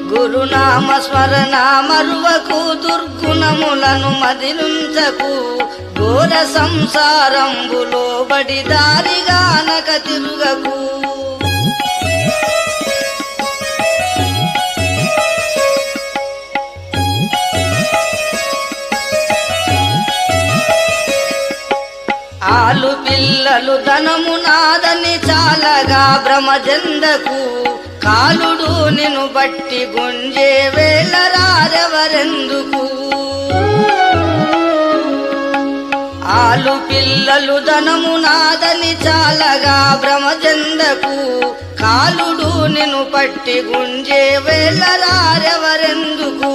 గురునామ స్మరణ మరువకు దుర్గుణములను మదినుంచకు ఘోర సంసారంబులో బడి దారిగానక తిరుగకు ఆలు పిల్లలు ధనము నాదని చాలగా భ్రమజందకు కాలుడు నిన్ను బట్టి గుంజే వేళ రారెవరెందుకు ఆలు పిల్లలు ధనము నాదని చాలగా భ్రమజందకు కాలుడు నిన్ను పట్టి గుంజే వేళ రారెవరెందుకు